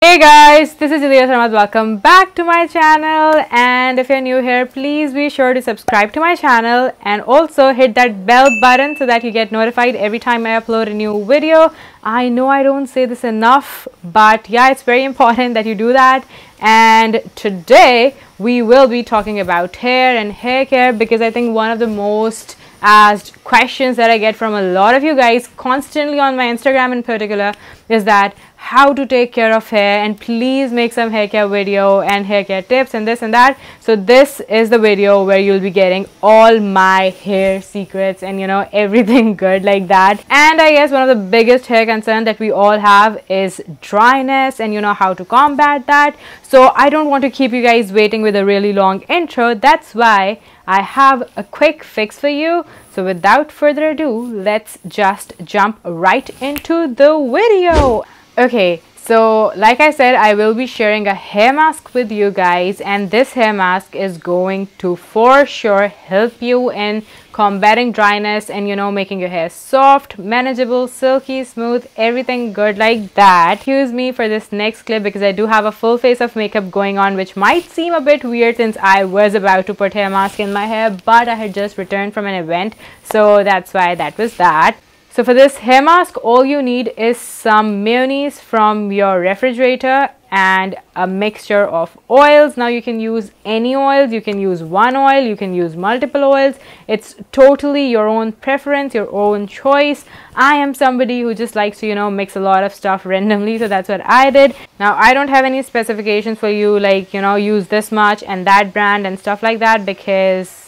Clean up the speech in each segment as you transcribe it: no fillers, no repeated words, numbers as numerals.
Hey guys, this is Jadirah Sarmad. Welcome back to my channel, and if you're new here, please be sure to subscribe to my channel and also hit that bell button so that you get notified every time I upload a new video. I know I don't say this enough, but yeah, it's very important that you do that. And today we will be talking about hair and hair care, because I think one of the most asked questions that I get from a lot of you guys constantly on my Instagram in particular is that how to take care of hair, and please make some hair care video and hair care tips and this and that. So this is the video where you'll be getting all my hair secrets and everything good like that. And I guess one of the biggest hair concern that we all have is dryness, and how to combat that. So I don't want to keep you guys waiting with a really long intro. That's why I have a quick fix for you. So without further ado, let's just jump right into the video. Okay, so like I said, I will be sharing a hair mask with you guys, and this hair mask is going to for sure help you in combating dryness and making your hair soft, manageable, silky, smooth, everything good like that. Excuse me for this next clip because I do have a full face of makeup going on, which might seem a bit weird since I was about to put hair mask in my hair, but I had just returned from an event, so that's why that was that. So for this hair mask, all you need is some mayonnaise from your refrigerator and a mixture of oils. Now you can use any oils, you can use one oil, you can use multiple oils. It's totally your own preference, your own choice. I am somebody who just likes to mix a lot of stuff randomly, so that's what I did. Now I don't have any specifications for you like use this much and that brand and stuff like that, because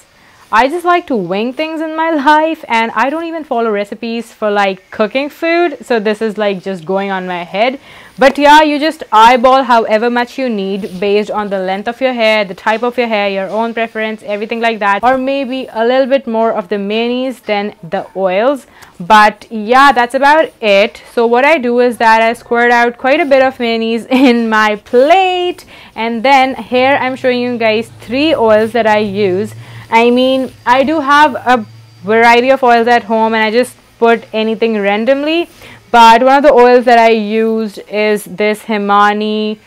I just like to wing things in my life, and I don't even follow recipes for like cooking food, so this is like just going on my head. But yeah, you just eyeball however much you need based on the length of your hair, the type of your hair, your own preference, everything like that, or maybe a little bit more of the mayonnaise than the oils. But yeah, that's about it. So what I do is that I squirt out quite a bit of mayonnaise in my plate, and then here I'm showing you guys 3 oils that I use. I mean, I do have a variety of oils at home, and I just put anything randomly, but one of the oils that I used is this Himani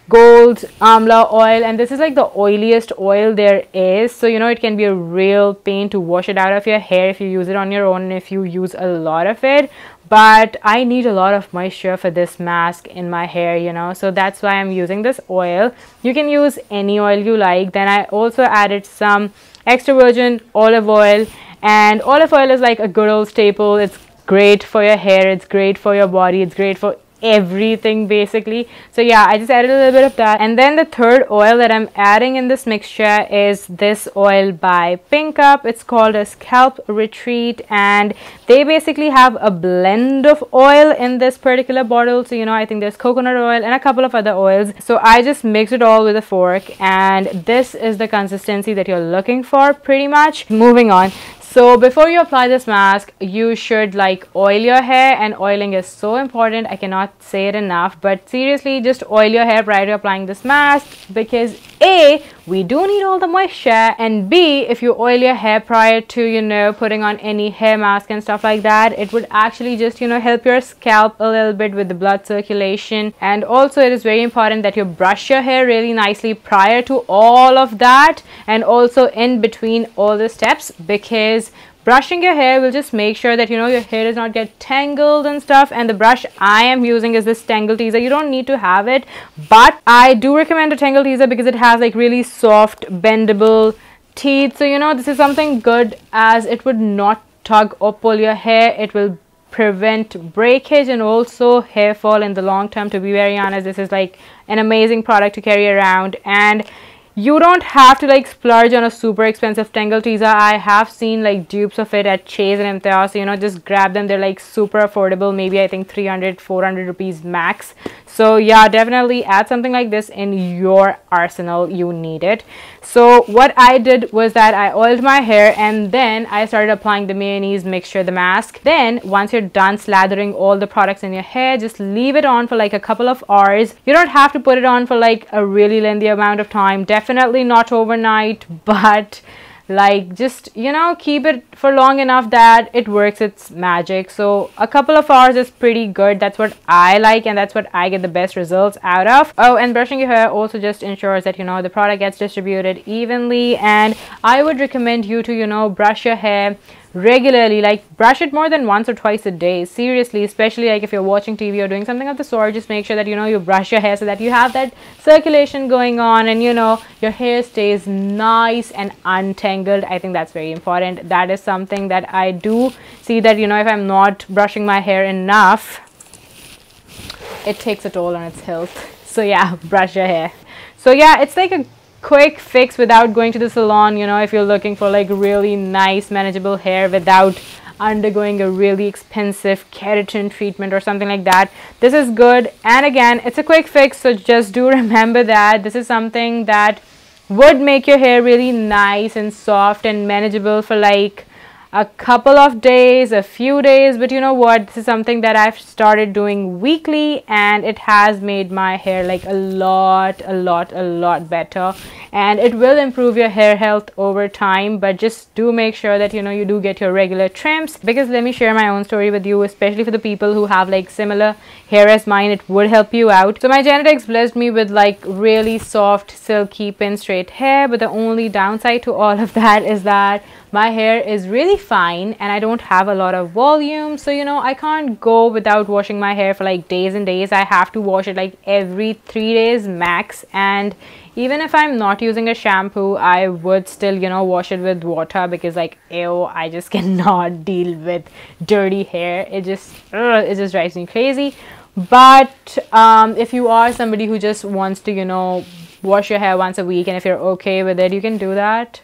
Gold Amla oil, and this is like the oiliest oil there is, so it can be a real pain to wash it out of your hair if you use it on your own and if you use a lot of it. But I need a lot of moisture for this mask in my hair, so that's why I'm using this oil. You can use any oil you like. Then I also added some extra virgin olive oil, and olive oil is like a good old staple. It's great for your hair, it's great for your body, it's great for everything basically. So yeah, I just added a little bit of that. And then the third oil that I'm adding in this mixture is this oil by Pink Up. It's called a Scalp Retreat, and they basically have a blend of oil in this particular bottle. So I think there's coconut oil and a couple of other oils. So I just mixed it all with a fork, and this is the consistency that you're looking for pretty much. Moving on. So before you apply this mask, you should like oil your hair, and oiling is so important. I cannot say it enough, but seriously, just oil your hair prior to applying this mask, because A, we do need all the moisture, and B, if you oil your hair prior to putting on any hair mask and stuff like that, it would actually just help your scalp a little bit with the blood circulation. And also it is very important that you brush your hair really nicely prior to all of that, and also in between all the steps, because brushing your hair will just make sure that your hair does not get tangled and stuff. And the brush I am using is this Tangle Teaser. You don't need to have it, but I do recommend a Tangle Teaser because it has like really soft bendable teeth. So this is something good, as it would not tug or pull your hair. It will prevent breakage and also hair fall in the long term. To be very honest, this is like an amazing product to carry around, and you don't have to like splurge on a super expensive Tangle Teaser. I have seen like dupes of it at Chase and Imtiaz, so just grab them. They're like super affordable, maybe I think 300-400 rupees max. So yeah, definitely add something like this in your arsenal. You need it. So what I did was that I oiled my hair, and then I started applying the mayonnaise mixture, the mask. Then once you're done slathering all the products in your hair, just leave it on for like a couple of hours. You don't have to put it on for like a really lengthy amount of time. Definitely not overnight, but like just, you know, keep it for long enough that it works its magic. So a couple of hours is pretty good. That's what I like, and that's what I get the best results out of. Oh, and brushing your hair also just ensures that, you know, the product gets distributed evenly. And I would recommend you to, you know, brush your hair regularly, like brush it more than once or twice a day, seriously, especially like if you're watching TV or doing something of the sort. Just make sure that, you know, you brush your hair so that you have that circulation going on, and, you know, your hair stays nice and untangled. I think that's very important. That is something that I do see, that, you know, if I'm not brushing my hair enough, it takes a toll on its health. So yeah, brush your hair. So yeah, it's like a quick fix without going to the salon, you know, if you're looking for like really nice manageable hair without undergoing a really expensive keratin treatment or something like that. This is good. And again, it's a quick fix, so just do remember that this is something that would make your hair really nice and soft and manageable for like a couple of days, a few days. But you know what, this is something that I've started doing weekly, and it has made my hair like a lot better, and it will improve your hair health over time. But just do make sure that, you know, you do get your regular trims, because let me share my own story with you, especially for the people who have like similar hair as mine. It would help you out. So my genetics blessed me with like really soft, silky, pin straight hair, but the only downside to all of that is that my hair is really fine and I don't have a lot of volume. So, you know, I can't go without washing my hair for like days and days. I have to wash it like every 3 days max. And even if I'm not using a shampoo, I would still, you know, wash it with water, because like, ew, I just cannot deal with dirty hair. It just drives me crazy. But if you are somebody who just wants to, you know, wash your hair once a week, and if you're okay with it, you can do that.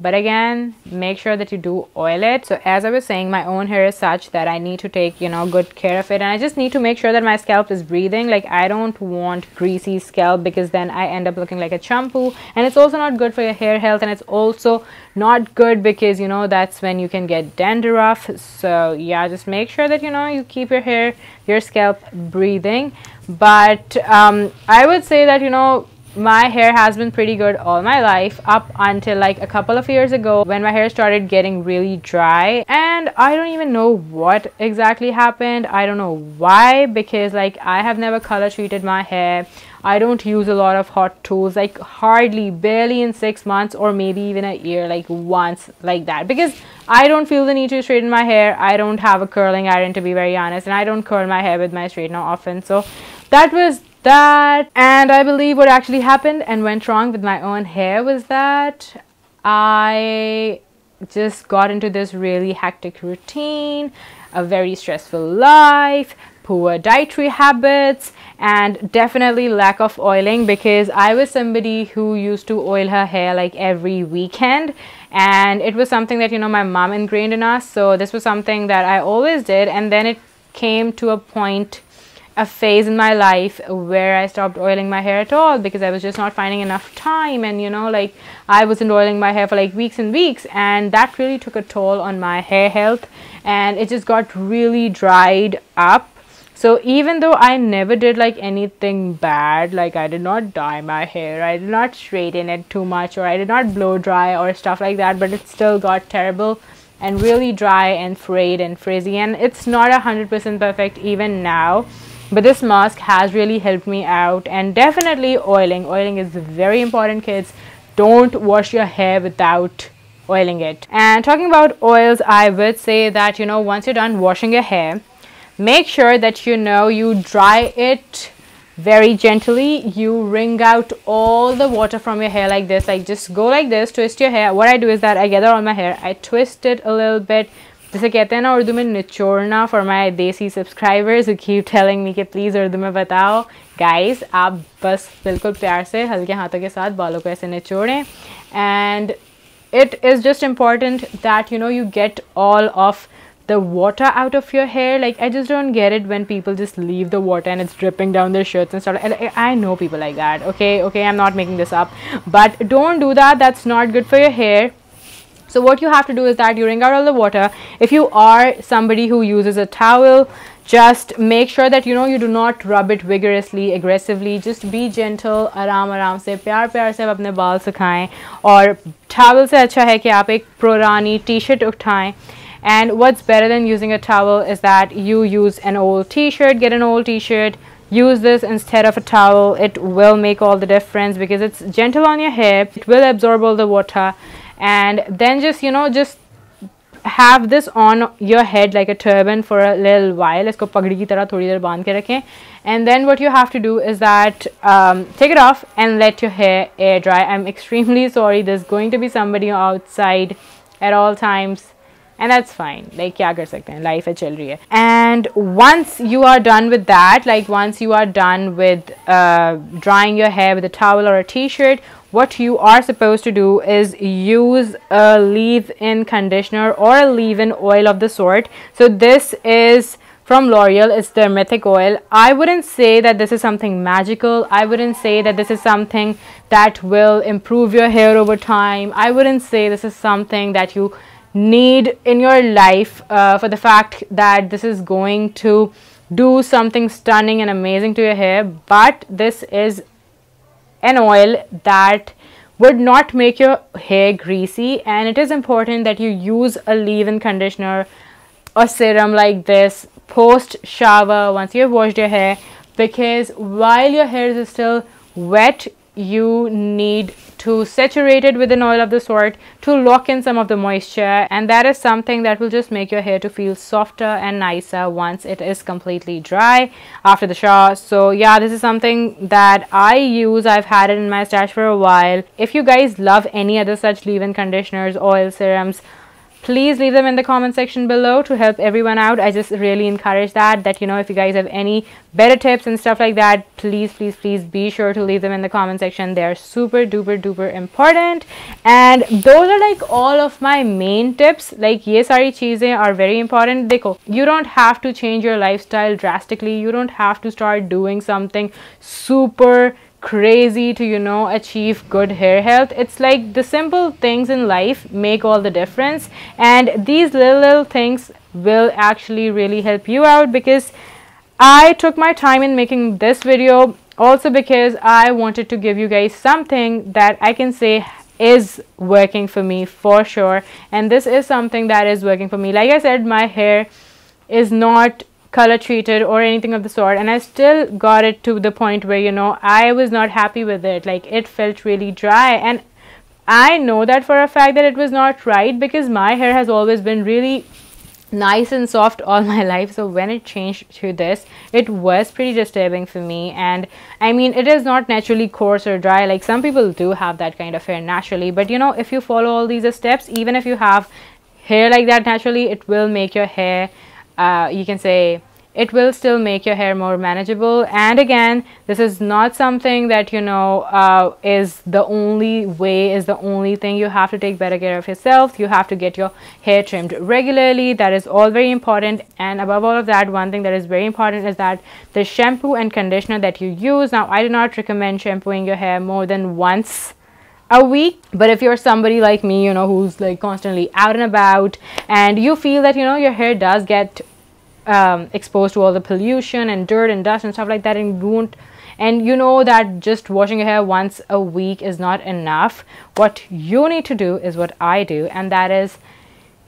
But again, make sure that you do oil it. So as I was saying, my own hair is such that I need to take, you know, good care of it. And I just need to make sure that my scalp is breathing. Like, I don't want greasy scalp, because then I end up looking like a shampoo. And it's also not good for your hair health. And it's also not good because, you know, that's when you can get dandruff. So yeah, just make sure that, you know, you keep your hair, your scalp breathing. But I would say that, you know, my hair has been pretty good all my life, up until like a couple of years ago when my hair started getting really dry. And I don't even know what exactly happened. I don't know why, because like I have never color treated my hair. I don't use a lot of hot tools, like hardly, barely in 6 months or maybe even a year, like once, like that, because I don't feel the need to straighten my hair. I don't have a curling iron, to be very honest, and I don't curl my hair with my straightener often. So that was that. And I believe what actually happened and went wrong with my own hair was that I just got into this really hectic routine, a very stressful life, poor dietary habits, and definitely lack of oiling, because I was somebody who used to oil her hair like every weekend, and it was something that, you know, my mom ingrained in us. So this was something that I always did. And then it came to a phase in my life where I stopped oiling my hair at all, because I was just not finding enough time. And, you know, like I wasn't oiling my hair for like weeks and weeks, and that really took a toll on my hair health, and it just got really dried up. So even though I never did like anything bad, like I did not dye my hair, I did not straighten it too much, or I did not blow dry or stuff like that, but it still got terrible and really dry and frayed and frizzy, and it's not 100% perfect even now. But this mask has really helped me out. And definitely oiling is very important, kids. Don't wash your hair without oiling it. And talking about oils, I would say that, you know, once you're done washing your hair, make sure that, you know, you dry it very gently. You wring out all the water from your hair like this. Like, just go like this, twist your hair. What I do is that I gather all my hair, I twist it a little bit. जैसे कहते हैं ना उर्दू में निचोड़ना, for my देसी subscribers who keep telling me कि please Urdu में बताओ, guys, आप बस बिल्कुल प्यार से हल्के हाथों के साथ बालों को ऐसे निचोड़ें. And it is just important that, you know, you get all of the water out of your hair. Like, I just don't get it when people just leave the water and it's dripping down their shirts and stuff. And I know people like that. Okay, I'm not making this up, but don't do that. That's not good for your hair. So what you have to do is that you wring out all the water. If you are somebody who uses a towel, just make sure that you do not rub it vigorously, aggressively. Just be gentle, आराम से प्यार प्यार से अपने बाल सुखाएं. और towel से अच्छा है कि आप एक पुरानी t-shirt उठाएं. And what's better than using a towel is that you use an old t-shirt. Get an old t-shirt, use this instead of a towel. It will make all the difference because it's gentle on your hair. It will absorb all the water. And then just just have this on your head like a turban for a little while. इसको पगड़ी की तरह थोड़ी देर बांध के रखें. And then what you have to do is that take it off and let your hair air dry. I'm extremely sorry, there's going to be somebody outside at all times, and that's fine. Like क्या कर सकते हैं, life है, चल रही है. And once you are done with that, like once you are done with drying your hair with a towel or a t-shirt, what you are supposed to do is use a leave-in conditioner or a leave-in oil of the sort. So this is from L'Oreal. It's their Mythic oil. I wouldn't say that this is something magical. I wouldn't say that this is something that will improve your hair over time. I wouldn't say this is something that you need in your life for the fact that this is going to do something stunning and amazing to your hair. But this is an oil that would not make your hair greasy, and it is important that you use a leave-in conditioner or serum like this post shower once you have washed your hair, because while your hair is still wet, you need to saturate it with an oil of the sort to lock in some of the moisture, and that is something that will just make your hair to feel softer and nicer once it is completely dry after the shower. So yeah, this is something that I use. I've had it in my stash for a while. If you guys love any other such leave-in conditioners, oil, serums, please leave them in the comment section below to help everyone out. I just really encourage that if you guys have any better tips and stuff like that, please be sure to leave them in the comment section. They are super duper important, and those are like all of my main tips. Like ये सारी चीजें are very important. देखो, you don't have to change your lifestyle drastically. You don't have to start doing something super crazy to achieve good hair health. It's like the simple things in life make all the difference, and these little things will actually really help you out. Because I took my time in making this video also because I wanted to give you guys something that I can say is working for me for sure, and this is something that is working for me. Like I said, my hair is not color treated or anything of the sort, and I still got it to the point where I was not happy with it. Like it felt really dry, and I know that for a fact that it was not right because my hair has always been really nice and soft all my life. So when it changed to this, it was pretty disturbing for me. And I mean, it is not naturally coarse or dry. Like some people do have that kind of hair naturally, but if you follow all these steps, even if you have hair like that naturally, it will make your hair you can say it will still make your hair more manageable. And again, this is not something that is the only way, is the only thing. You have to take better care of yourself. You have to get your hair trimmed regularly. That is all very important. And above all of that, one thing that is very important is that the shampoo and conditioner that you use. Now, I do not recommend shampooing your hair more than once a week, but if you're somebody like me who's like constantly out and about, and you feel that your hair does get exposed to all the pollution and dirt and dust and stuff like that, and that just washing your hair once a week is not enough, what you need to do is what I do, and that is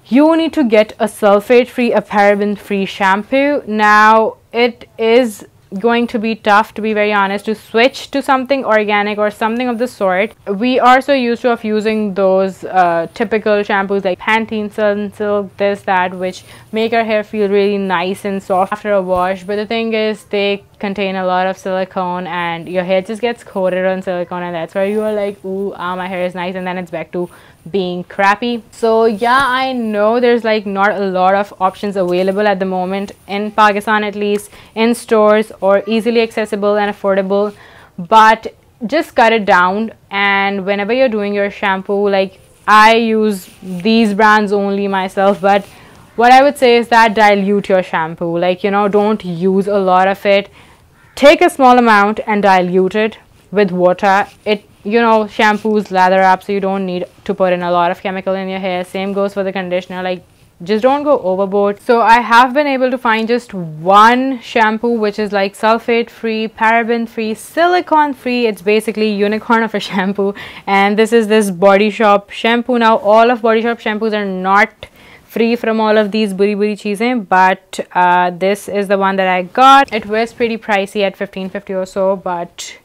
you need to get a sulfate free, a paraben free shampoo. Now it is going to be tough, to be very honest, to switch to something organic or something of the sort. We are so used to using those typical shampoos like Pantene, Sunsilk, this, that, which make our hair feel really nice and soft after a wash. But the thing is, they contain a lot of silicone, and your hair just gets coated on silicone, and that's why you are like, ooh, my hair is nice, and then it's back to being crappy. So yeah, I know there's like not a lot of options available at the moment in Pakistan, at least in stores, or easily accessible and affordable, but just cut it down. And whenever you're doing your shampoo, like I use these brands only myself, but what I would say is that dilute your shampoo. Like don't use a lot of it. Take a small amount and dilute it with water. It shampoos lather up, so you don't need to put in a lot of chemical in your hair. Same goes for the conditioner. Like just don't go overboard. So I have been able to find just one shampoo which is like sulfate free, paraben free, silicone free. It's basically unicorn of a shampoo, and this is this Body Shop shampoo. Now all of Body Shop shampoos are not free from all of these buri cheezein, but this is the one that I got. It was pretty pricey at 15.50 or so, but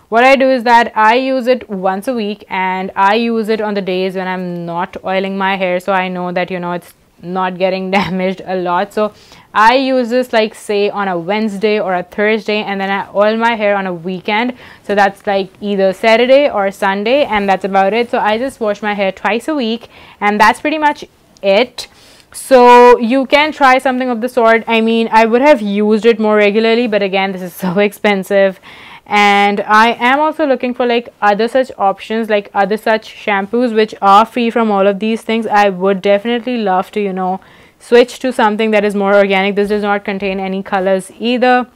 what I do is that I use it once a week, and I use it on the days when I'm not oiling my hair, so I know that, you know, it's not getting damaged a lot. So I use this like say on a Wednesday or a Thursday, and then I oil my hair on a weekend, so that's like either Saturday or Sunday, and that's about it. So I just wash my hair twice a week, and that's pretty much it. So you can try something of the sort. I mean, I would have used it more regularly, but again, this is so expensive. And I am also looking for like other such options, like other such shampoos which are free from all of these things. I would definitely love to, you know, switch to something that is more organic. This does not contain any colors either,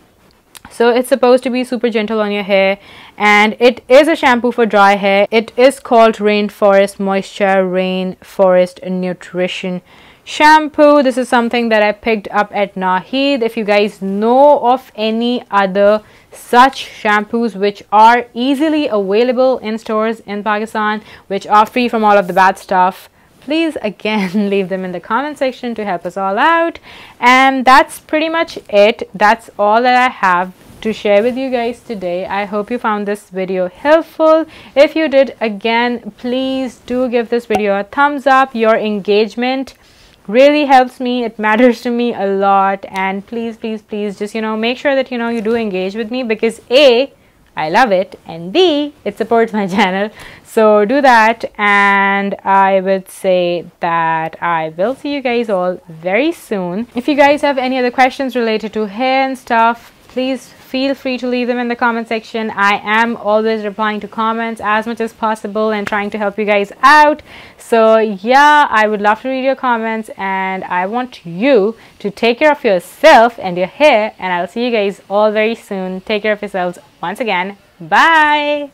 so it's supposed to be super gentle on your hair, and it is a shampoo for dry hair. It is called Rainforest Moisture Rainforest Nutrition shampoo. This is something that I picked up at Naheed. If you guys know of any other such shampoos which are easily available in stores in Pakistan, which are free from all of the bad stuff, please again leave them in the comment section to help us all out. And that's pretty much it. That's all that I have to share with you guys today. I hope you found this video helpful. If you did, again, please do give this video a thumbs up. Your engagement really helps me. It matters to me a lot, and please just, you know, make sure that, you know, you do engage with me, because A, I love it, and B, it supports my channel. So do that, and I would say that I will see you guys all very soon. If you guys have any other questions related to hair and stuff, please feel free to leave them in the comment section. I am always replying to comments as much as possible and trying to help you guys out. So yeah, I would love to read your comments, and I want you to take care of yourself and your hair, and I'll see you guys all very soon. Take care of yourselves once again. Bye.